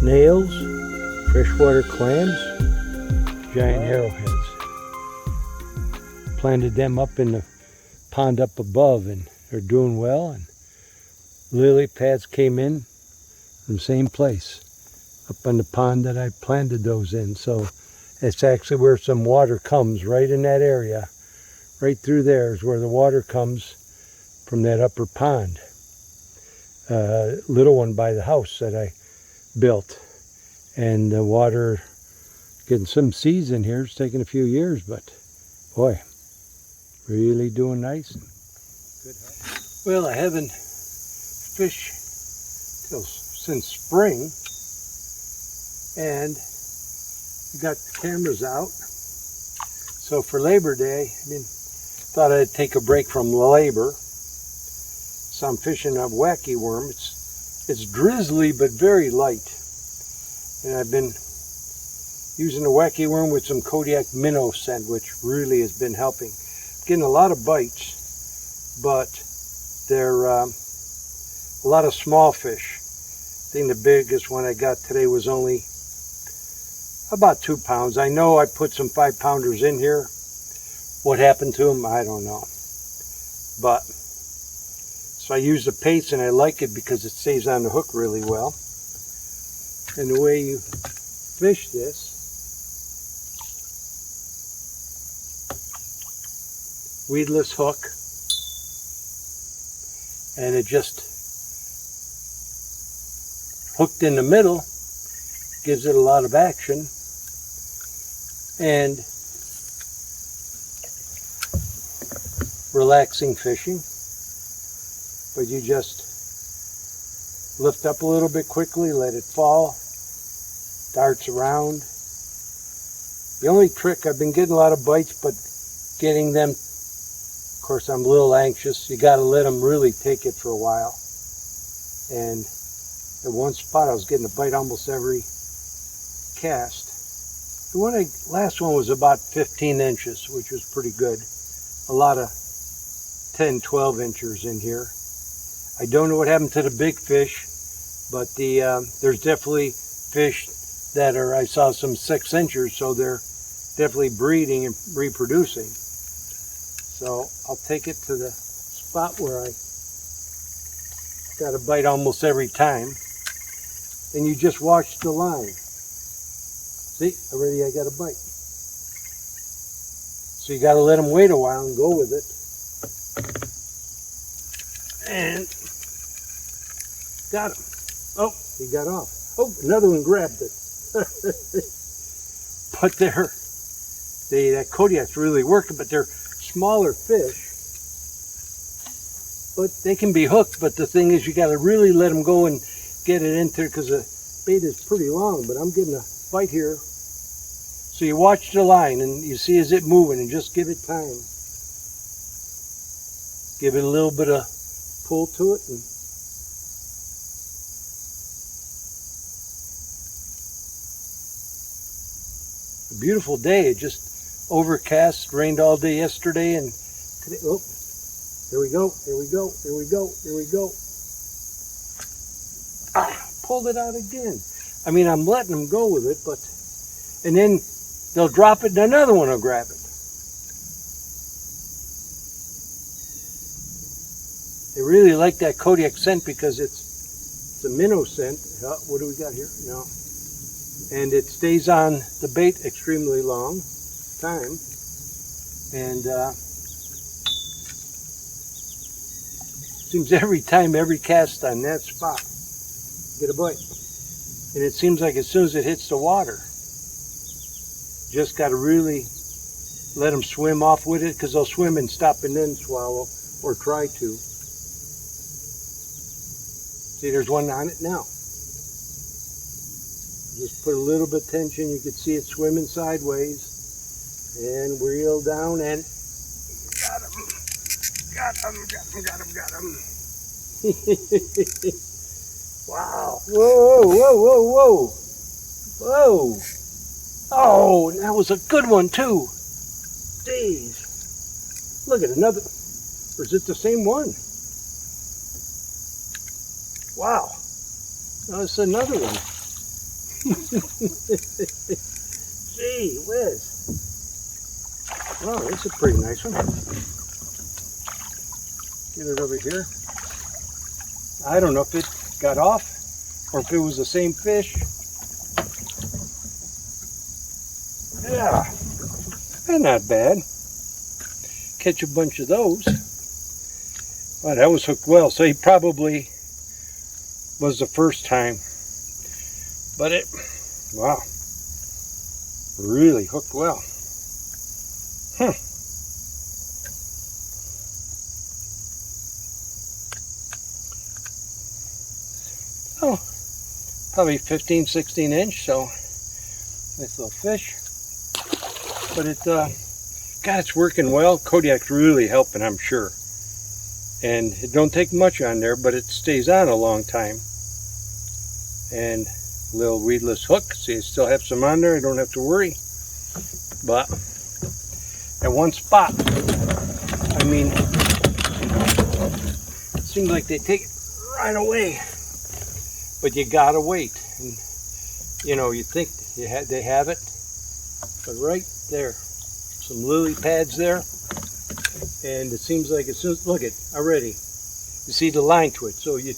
snails, freshwater clams, giant arrowheads. Planted them up in the pond up above and they're doing well. And lily pads came in from the same place up on the pond that I planted those in. So it's actually where some water comes, right in that area. Right through there is where the water comes from that upper pond. Little one by the house that I built. And the water, getting some seeds in here. It's taken a few years, but boy, really doing nice. Good. Well, I haven't fished since spring, and we got the cameras out. So for Labor Day, thought I'd take a break from labor. So I'm fishing a wacky worm. It's drizzly but very light, and I've been using the wacky worm with some Kodiak minnow scent, which really has been helping. Getting a lot of bites, but they're a lot of small fish. I think the biggest one I got today was only about 2 pounds. I know I put some 5-pounders in here. What happened to them, I don't know. But so I use the paste, and I like it because it stays on the hook really well. And the way you fish this, weedless hook, and it just hooked in the middle, gives it a lot of action, and relaxing fishing. But you just lift up a little bit quickly, let it fall, darts around. The only trick, I've been getting a lot of bites, but getting them, of course I'm a little anxious. You got to let them really take it for a while. And at one spot I was getting a bite almost every cast. The last one was about 15 inches, which was pretty good. A lot of 10, 12 inchers in here. I don't know what happened to the big fish, but there's definitely fish that are, I saw some 6 inchers, so they're definitely breeding and reproducing. So I'll take it to the spot where I got a bite almost every time. And you just watch the line. See, already I got a bite. So you got to let them wait a while and go with it. And got him. Oh, he got off. Oh, another one grabbed it. But that Kodiak's really working, but they're smaller fish. But they can be hooked, but the thing is you got to really let them go and get it into, because the bait is pretty long, but I'm getting a bite here. So you watch the line and you see, is it moving, and just give it time. Give it a little bit of pull to it. And a beautiful day. It just overcast, rained all day yesterday, and today, oh, here we go, here we go, here we go, here we go. Ah, pulled it out again. I mean, I'm letting them go with it, but, and then they'll drop it and another one will grab it. They really like that Kodiak scent because it's a minnow scent. What do we got here? No. And it stays on the bait extremely long time. And seems every time, every cast on that spot, get a bite. And it seems like as soon as it hits the water, just got to really let them swim off with it, because they'll swim and stop and then swallow, or try to. See, there's one on it now. Just put a little bit of tension. You can see it swimming sideways. And reel down and got him. Got him, got him, got him, got him. Wow. Whoa, whoa, whoa, whoa. Whoa. Oh, that was a good one too. Jeez. Look at another. Or is it the same one? Wow. Oh, it's another one. Gee whiz. Wow, that's a pretty nice one. Get it over here. I don't know if it got off or if it was the same fish. Yeah, they're not bad. Catch a bunch of those. Wow, that was hooked well. So he probably was the first time. But it, wow, really hooked well. Huh. Oh, probably 15, 16 inch, so nice little fish. But it, God, it's working well. Kodiak's really helping, I'm sure. And it don't take much on there, but it stays on a long time. And a little weedless hook. See, I still have some on there. I don't have to worry. But at one spot, I mean, it seems like they take it right away. But you gotta wait. And, you know, you think they have it, but right there, some lily pads there. And it seems like as soon as, look it, already, you see the line to it. So you're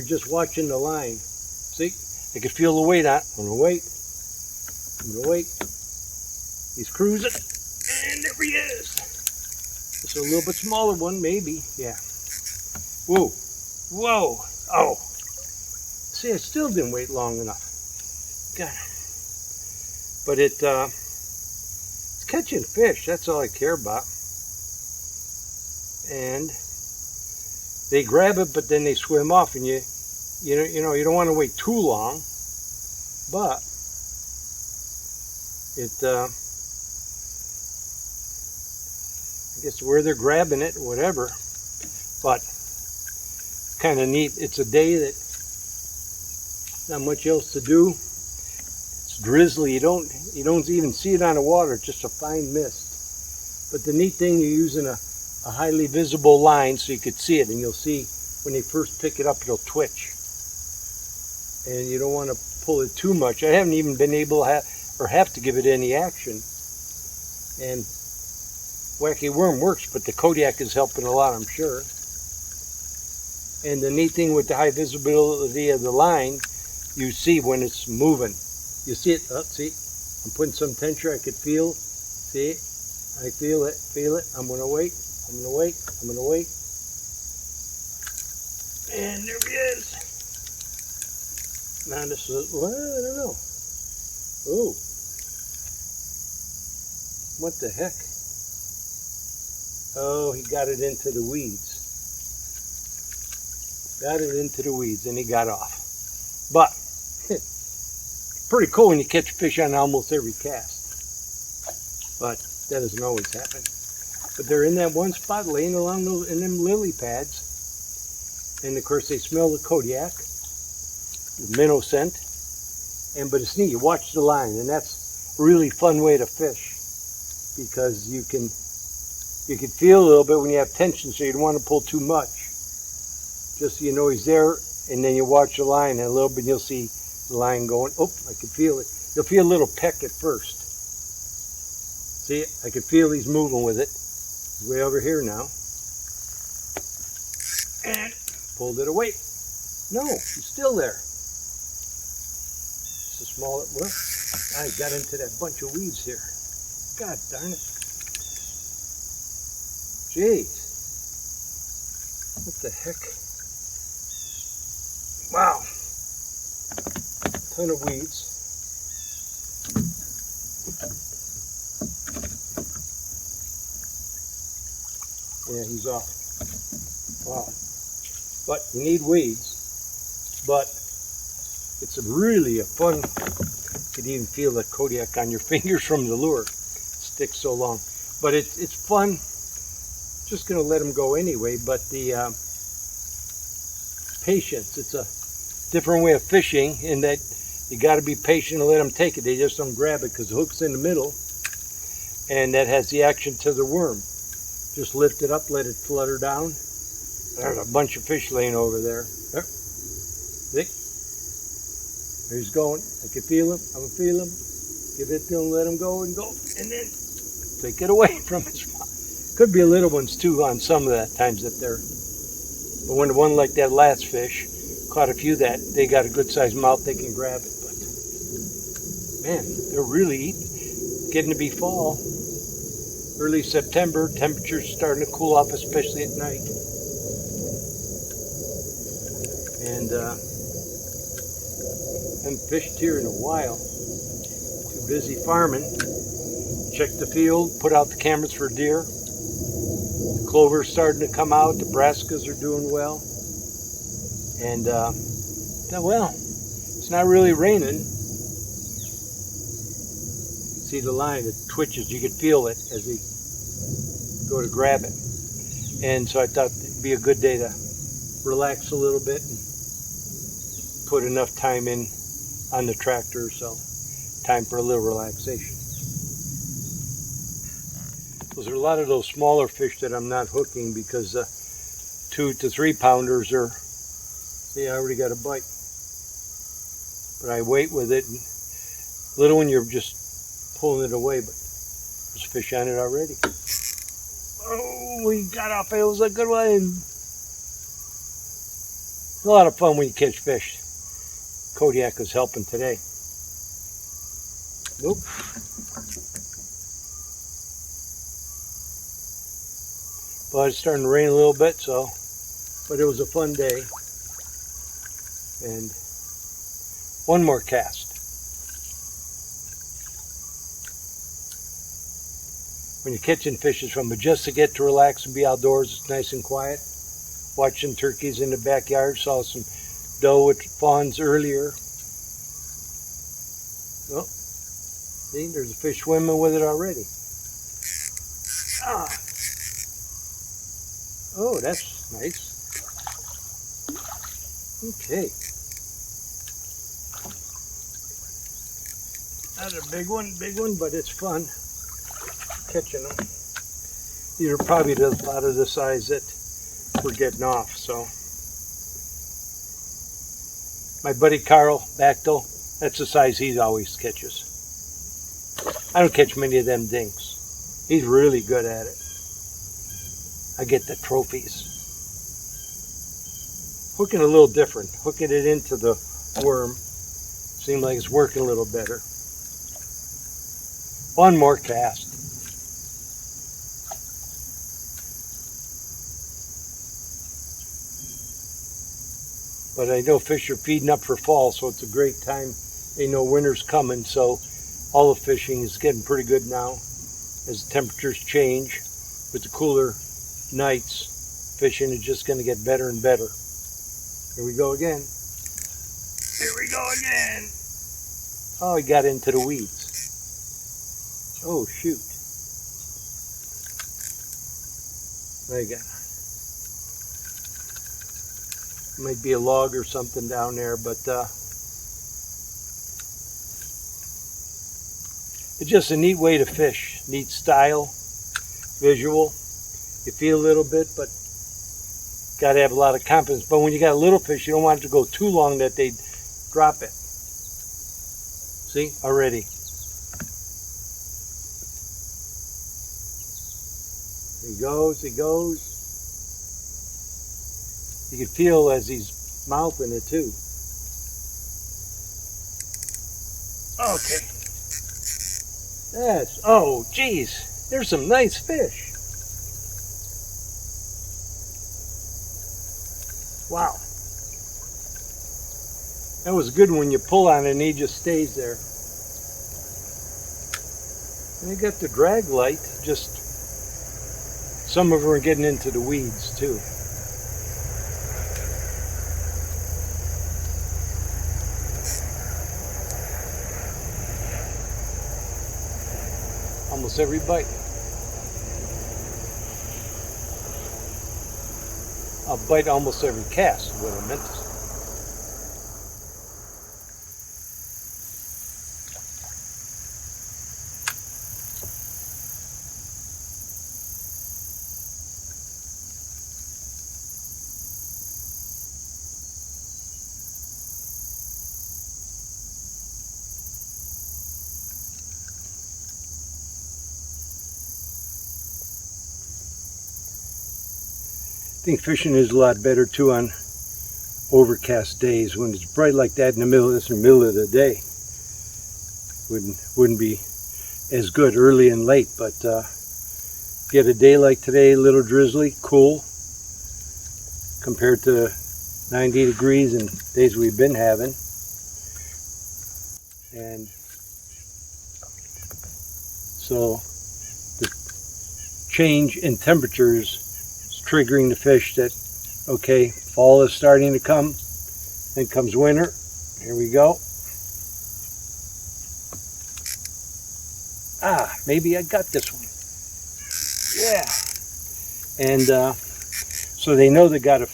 just watching the line. See, I can feel the weight on it. I'm gonna wait. He's cruising, and there he is. It's a little bit smaller one, maybe, yeah. Whoa, whoa, oh. See, I still didn't wait long enough. God. But it's catching fish, that's all I care about. And they grab it, but then they swim off, and you know you don't want to wait too long. But it, I guess where they're grabbing it, whatever. But kind of neat. It's a day that not much else to do. It's drizzly. You don't even see it on the water. It's just a fine mist. But the neat thing, you're using a highly visible line so you could see it, and you'll see when they first pick it up, it'll twitch. And you don't want to pull it too much. I haven't even been able to have to give it any action. And wacky worm works, but the Kodiak is helping a lot, I'm sure. And the neat thing with the high visibility of the line, you see when it's moving. You see it, oh, see, I'm putting some tension, I could feel, see, I feel it, I'm gonna wait. I'm gonna wait. And there he is. Now this is, well, I don't know. Oh. What the heck? Oh, he got it into the weeds. And he got off. But, pretty cool when you catch fish on almost every cast. But that doesn't always happen. But they're in that one spot, laying along in them lily pads. And of course they smell the Kodiak, the minnow scent. But it's neat, you watch the line, and that's a really fun way to fish. Because you can feel a little bit when you have tension, so you don't want to pull too much. Just so you know he's there, and then you watch the line, and a little bit you'll see the line going, oh, I can feel it. You'll feel a little peck at first. See, I can feel he's moving with it. He's way over here now. And pulled it away. No, he's still there. It's a smaller, well, I got into that bunch of weeds here. God darn it. Jeez. What the heck? Wow. Ton of weeds. Yeah, he's off. Wow. But you need weeds. But it's really a fun, you could even feel the Kodiak on your fingers from the lure. It sticks so long. But it's fun. Just going to let them go anyway. But the patience, it's a different way of fishing in that you got to be patient and let them take it. They just don't grab it because the hook's in the middle. And that has the action to the worm. Just lift it up, let it flutter down. There's a bunch of fish laying over there. Yep. See? There he's going. I can feel him. I'm gonna feel him. Give it to him, let him go and go. And then take it away from his mouth. Could be little ones too on some of the times that they're. But when the one like that last fish caught a few that they got a good sized mouth, they can grab it. But man, they're really getting to be fall. Early September, temperatures starting to cool off, especially at night. And haven't fished here in a while. Too busy farming. Checked the field, put out the cameras for deer. The clover's starting to come out. The brassicas are doing well. And well, it's not really raining. See the line, it twitches. You could feel it as we go to grab it. And so I thought it'd be a good day to relax a little bit and put enough time in on the tractor, so time for a little relaxation. Those are a lot of those smaller fish that I'm not hooking because 2 to 3 pounders are, see, I already got a bite. But I wait with it. And little one, you're just pulling it away, but there's fish on it already. Oh, we got off. It was a good one. It's a lot of fun when you catch fish. Kodiak is helping today. Nope. But it's starting to rain a little bit, so, but it was a fun day. And one more cast. When you're catching fishes from, but just to get to relax and be outdoors, it's nice and quiet. Watching turkeys in the backyard, saw some doe with fawns earlier. Oh, see, there's a fish swimming with it already. Ah. Oh, that's nice. Okay. Not a big one, but it's fun catching them. These are probably about of the size that we're getting off, so. My buddy Carl Bachtel, that's the size he always catches. I don't catch many of them dinks. He's really good at it. I get the trophies. Hooking a little different. Hooking it into the worm. Seems like it's working a little better. One more cast. But I know fish are feeding up for fall, so it's a great time. They know winter's coming, so all the fishing is getting pretty good now. As the temperatures change, with the cooler nights, fishing is just going to get better and better. Here we go again. Here we go again. Oh, he got into the weeds. Oh, shoot. There you go. Might be a log or something down there, but it's just a neat way to fish. Neat style, visual. You feel a little bit, but got to have a lot of confidence. But when you got a little fish, you don't want it to go too long that they drop it. See, already. He goes, he goes. You can feel as he's mouthing it too. Okay. That's, oh geez, there's some nice fish. Wow. That was good when you pull on it and he just stays there. And they got the drag light, just some of them are getting into the weeds too. Almost every bite. I'll bite almost every cast, is what I meant to say. think fishing is a lot better too on overcast days. When it's bright like that in the middle of the day, wouldn't be as good early and late. But get a day like today, a little drizzly, cool, compared to 90 degrees and days we've been having. And so the change in temperatures is triggering the fish that, okay, fall is starting to come, then comes winter. Here we go. Ah, maybe I got this one. Yeah. And so they know they got to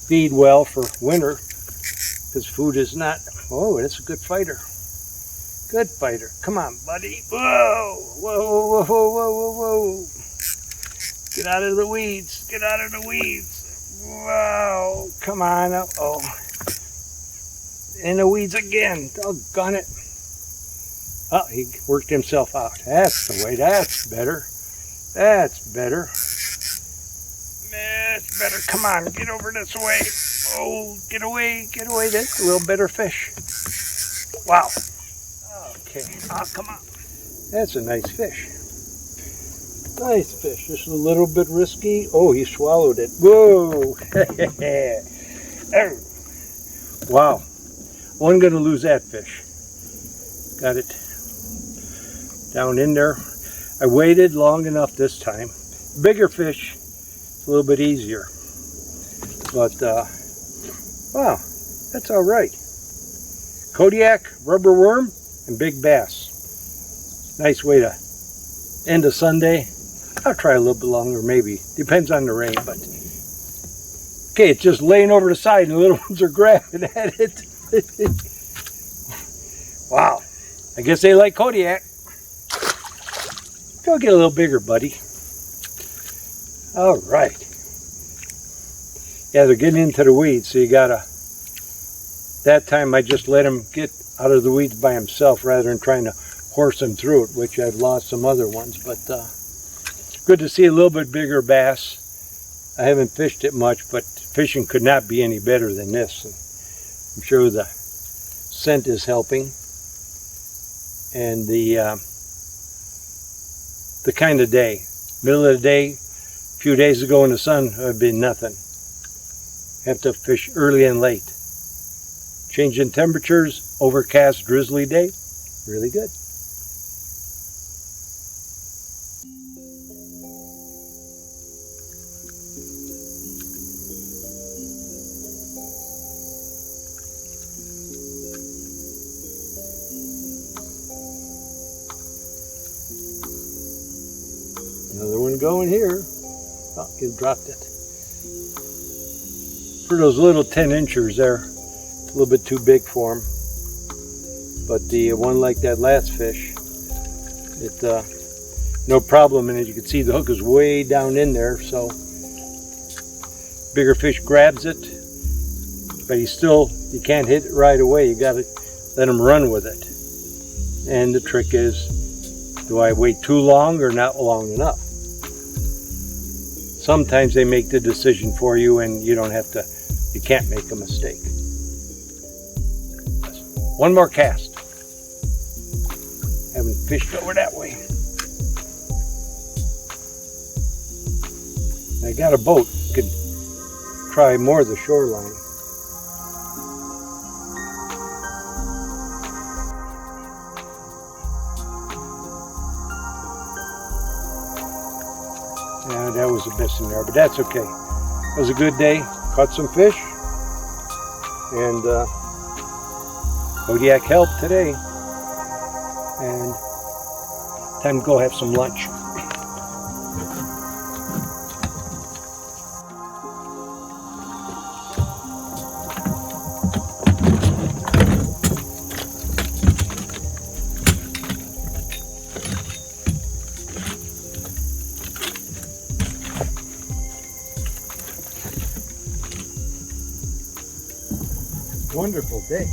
feed well for winter, because food is not. Oh, that's a good fighter. Good fighter. Come on, buddy. Whoa, whoa, whoa, whoa, whoa, whoa, whoa. Get out of the weeds. Get out of the weeds. Whoa, come on. Uh-oh. In the weeds again. Doggone it. Oh, he worked himself out. That's the way. That's better. That's better. That's better. Come on, get over this way. Oh, get away, get away. That's a little better fish. Wow. Okay. Oh, come on. That's a nice fish. Nice fish. Just a little bit risky. Oh, he swallowed it. Whoa. Oh. Wow. Wasn't going to lose that fish. Got it down in there. I waited long enough this time. Bigger fish, it's a little bit easier. But, wow, that's all right. Kodiak, rubber worm, and big bass. Nice way to end a Sunday. I'll try a little bit longer, maybe. Depends on the rain, but. Okay, it's just laying over the side and the little ones are grabbing at it. Wow. I guess they like Kodiak. Go get a little bigger, buddy. All right. Yeah, they're getting into the weeds, so you gotta. That time I just let him get out of the weeds by himself rather than trying to horse him through it, which I've lost some other ones. But good to see a little bit bigger bass. I haven't fished it much, but fishing could not be any better than this. And I'm sure the scent is helping, and the kind of day. Middle of the day, a few days ago in the sun, it would be nothing. Have to fish early and late. Change in temperatures, overcast, drizzly day, really good. Another one going here. Oh, you dropped it. For those little 10-inchers there, a little bit too big for them. But the one like that last fish, it no problem. And as you can see, the hook is way down in there, so bigger fish grabs it, but you can't hit it right away. You got to let him run with it. And the trick is, do I wait too long or not long enough? Sometimes they make the decision for you, and you can't make a mistake. One more cast. Haven't fished over that way. I got a boat. Could try more of the shoreline. Yeah, that was the best in there, but that's okay. It was a good day. Caught some fish, and Kodiak helped today. And time to go have some lunch. Wonderful day.